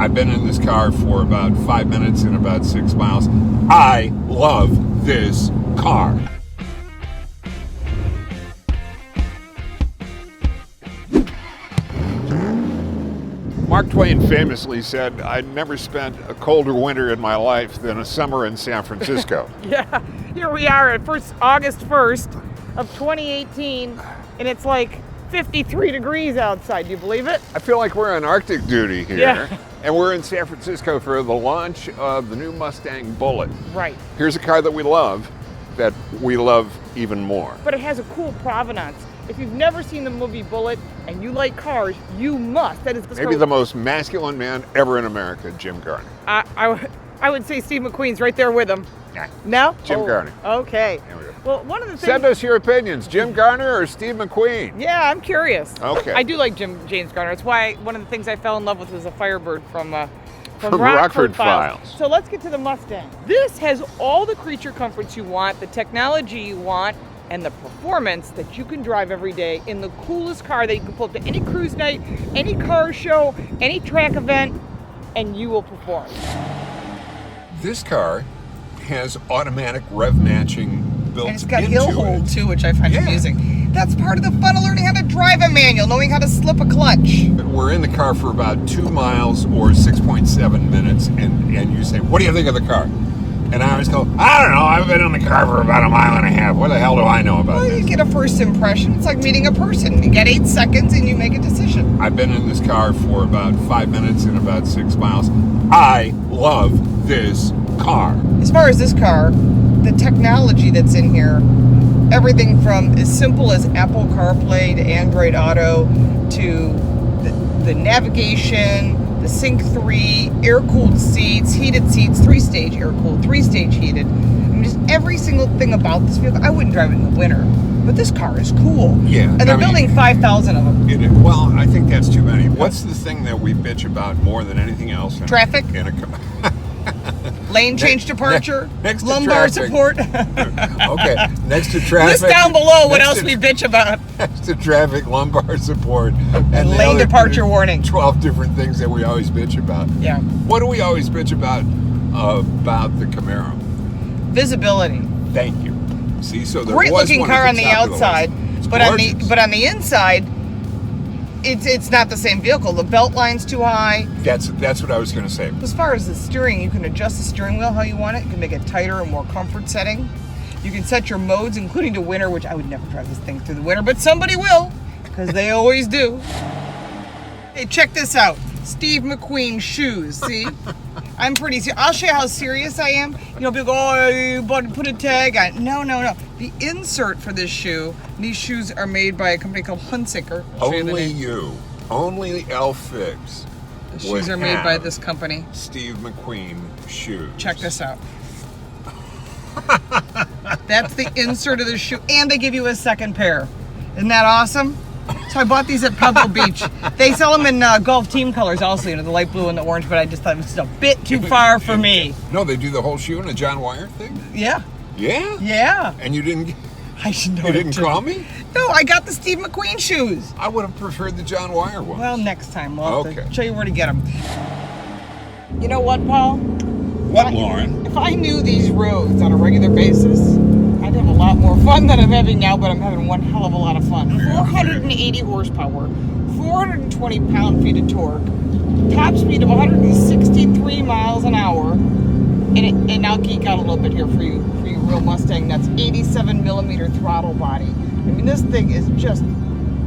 I've been in this car for about 5 minutes and about 6 miles. I love this car. Mark Twain famously said, "I'd never spent a colder winter in my life than a summer in San Francisco." Yeah, here we are at August 1st of 2018, and it's like 53 degrees outside. Do you believe it? I feel like we're on Arctic duty here. Yeah. And we're in San Francisco for the launch of the new Mustang Bullitt. Right. Here's a car that we love even more. But it has a cool provenance. If you've never seen the movie Bullitt and you like cars, you must. That is maybe the most masculine man ever in America, Jim Garner. I would say Steve McQueen's right there with him. Nah. No? Jim Garner. Okay. There we go. Well, one of the things... Send us your opinions, Jim Garner or Steve McQueen? Yeah, I'm curious. Okay. I do like James Garner. It's why one of the things I fell in love with was a Firebird from Rockford Files. So let's get to the Mustang. This has all the creature comforts you want, the technology you want, and the performance that you can drive every day in the coolest car that you can pull up to any cruise night, any car show, any track event, and you will perform. This car has automatic rev matching built into it. And it's got hill hold too, which I find amusing. That's part of the fun of learning how to drive a manual, knowing how to slip a clutch. We're in the car for about 2 miles or 6.7 minutes, and you say, "What do you think of the car?" And I always go, "I don't know, I've been in the car for about 1.5 miles. What the hell do I know about this?" Well, you get a first impression. It's like meeting a person. You get 8 seconds and you make a decision. I've been in this car for about 5 minutes and about 6 miles. I love this car. As far as this car, the technology that's in here, everything from as simple as Apple CarPlay to Android Auto to the navigation, the Sync 3, air-cooled seats, heated seats, 3-stage air-cooled, 3-stage heated. I mean, just every single thing about this vehicle. I wouldn't drive it in the winter, but this car is cool. Yeah. And they're building 5,000 of them. Well, I think that's too many. What's the thing that we bitch about more than anything else? Traffic. In a car? Lane change departure, next to lumbar traffic. support. Okay, next to traffic. List down below what else we bitch about. Next to traffic, lumbar support, and lane departure warning. 12 different things that we always bitch about. Yeah. What do we always bitch about the Camaro? Visibility. Thank you. See, so there great was looking one car at on the top of the outside, list. but on the inside, it's not the same vehicle. The belt line's too high. That's what I was going to say. As far as the steering, you can adjust the steering wheel how you want it. You can make it tighter and more comfort setting. You can set your modes, including the winter, which I would never drive this thing through the winter, but somebody will, because they always do. Hey, check this out. Steve McQueen shoes, see? I'm pretty serious. I'll show you how serious I am. You know, people go, "Oh, you put a tag on." No. The insert for this shoe, these shoes are made by a company called Hunsaker. Only L Figs. The shoes are made by this company. Steve McQueen shoes. Check this out. That's the insert of the shoe, and they give you a second pair. Isn't that awesome? So I bought these at Pebble Beach. They sell them in golf team colors also, you know, the light blue and the orange, but I just thought it was just a bit too far for me. No, they do the whole shoe in a John Wire thing? Yeah. Yeah? Yeah. And you didn't... I should know. You didn't call me? No, I got the Steve McQueen shoes. I would have preferred the John Wire ones. Well, next time. We'll have to show you where to get them. You know what, Paul? What, Lauren? If I knew these roads on a regular basis, I'd have a lot more fun than I'm having now, but I'm having one hell of a lot of fun. 480 horsepower, 420 pound-feet of torque, top speed of 163 miles an hour, and I'll geek out a little bit here for you real Mustang nuts, 87 millimeter throttle body. I mean, this thing is just,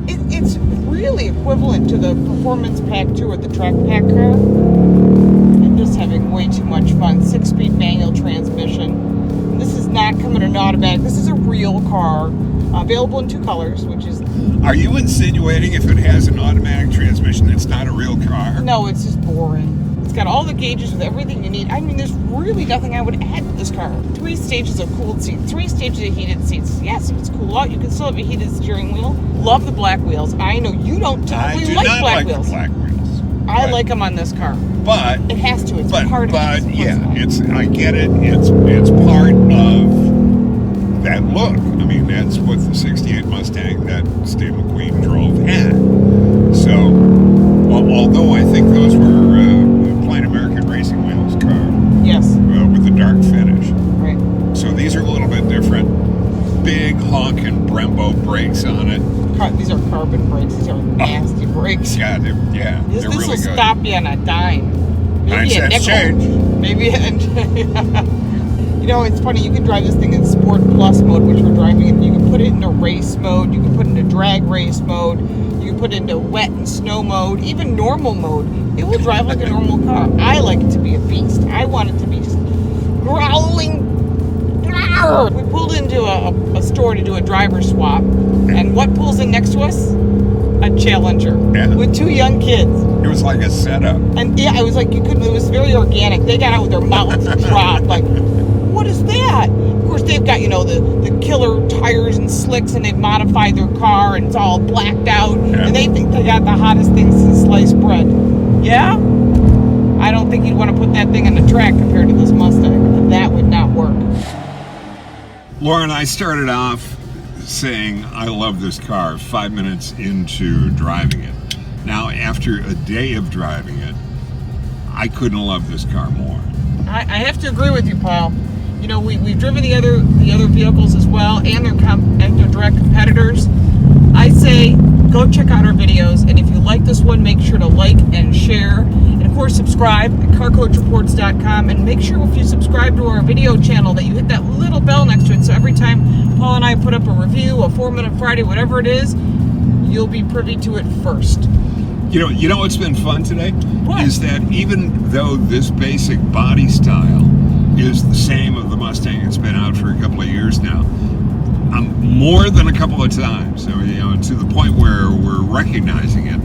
it's really equivalent to the Performance Pack 2 or the Track Pack car. I'm just having way too much fun. 6-speed manual transmission. This is not coming in automatic. This is a real car, available in 2 colors, which is... Are you insinuating if it has an automatic transmission, it's not a real car? No, it's just boring. It's got all the gauges with everything you need. I mean, there's really nothing I would add to this car. 3 stages of cooled seats, 3 stages of heated seats. Yes, if it's cool out, you can still have a heated steering wheel. Love the black wheels. I know you don't typically like black wheels. I do not like the black wheels. I like them on this car. But it has to. It's part of it. But yeah, I get it. It's part of that look. I mean, that's what the '68 Mustang that Steve McQueen drove had. So, although I think those were brakes on it. These are carbon brakes. These are nasty brakes. Yeah, they're This really will good. stop you on a dime. 9 cents change. Maybe. You know, it's funny. You can drive this thing in Sport Plus mode, which we're driving in. You can put it into race mode. You can put it into drag race mode. You can put it into wet and snow mode. Even normal mode. It will drive like a normal car. I like it to be a beast. I want it to be just growling. We pulled into a store to do a driver swap, and what pulls in next to us? A Challenger with 2 young kids. It was like a setup. And yeah, it was like you couldn't. It was very organic. They got out with their mouths dropped. Like, what is that? Of course, they've got the killer tires and slicks, and they've modified their car, and it's all blacked out, and they think they got the hottest things since sliced bread. Yeah, I don't think you'd want to put that thing on the track compared to this Mustang. That would not work. Lauren, I started off saying I love this car 5 minutes into driving it. Now, after a day of driving it, I couldn't love this car more. I have to agree with you, Paul. You know, we've driven the other vehicles as well, and their direct competitors. I say go check out our videos, and if you like this one, make sure to like and share, and of course subscribe at carcoachreports.com, and make sure if you subscribe to our video channel that you hit that little bell next to it, so every time Paul and I put up a review, a 4-Minute Friday, whatever it is, you'll be privy to it first. You know what's been fun today? What? Is that even though this basic body style is the same of the Mustang, it's been out for a couple of years now, more than a couple of times, so, to the point where we're recognizing it.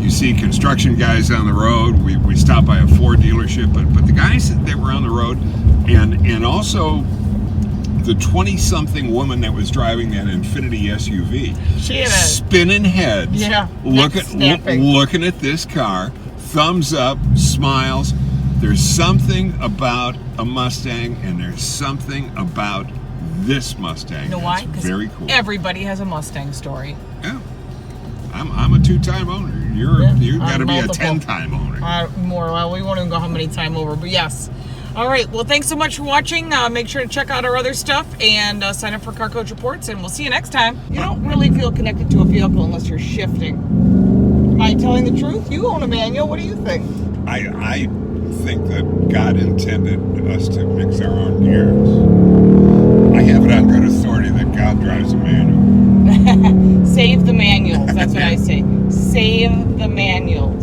You see construction guys on the road. We stopped by a Ford dealership, but the guys that were on the road, and also the 20-something woman that was driving that Infiniti SUV, She had a spinning heads, looking at this car, thumbs up, smiles. There's something about a Mustang, and there's something about this Mustang. You know why? That's very cool. Everybody has a Mustang story. Yeah, I'm a 2-time owner. You've got to be a 10-time owner. Well, we won't even go how many time over, but yes. All right. Well, thanks so much for watching. Make sure to check out our other stuff and sign up for Car Coach Reports, and we'll see you next time. You don't really feel connected to a vehicle unless you're shifting. Am I telling the truth? You own a manual. What do you think? I think that God intended us to mix our own gears. I have it on good authority that God drives a manual. Save the manuals. That's what I say. Save the manuals.